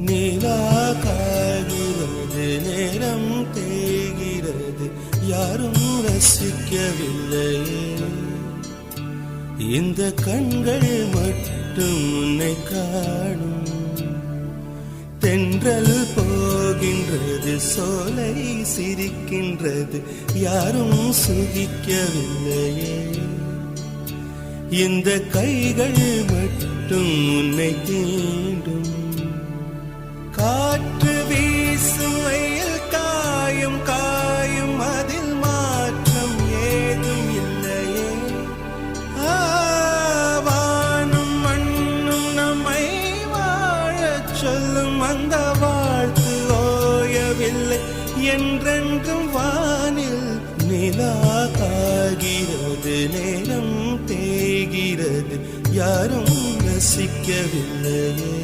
நிலா காய்கிறது, நேரம் தேய்கிறது, யாரும் ரசிக்கவில்லையே. இந்த கண்கள் மட்டும் உன்னை காணும். தென்றல் போகின்றது, சோலை சிரிக்கின்றது, யாரும் சுகிக்கவில்லையே. இந்த கைகள் மட்டும் உன்னை தீண்டும். காற்று வீசும் வெயில் காயும் காயும், அதில் மாற்றம் ஏதும் இல்லையே. வானும் மண்ணும் நம்மை வாழச் சொல்லும், அந்த வாழ்த்து ஓயவில்லை என்றென்றும் வானில். நிலா காய்கிறது, நேரம் தேய்கிறது, யாரும் ரசிக்கவில்லையே.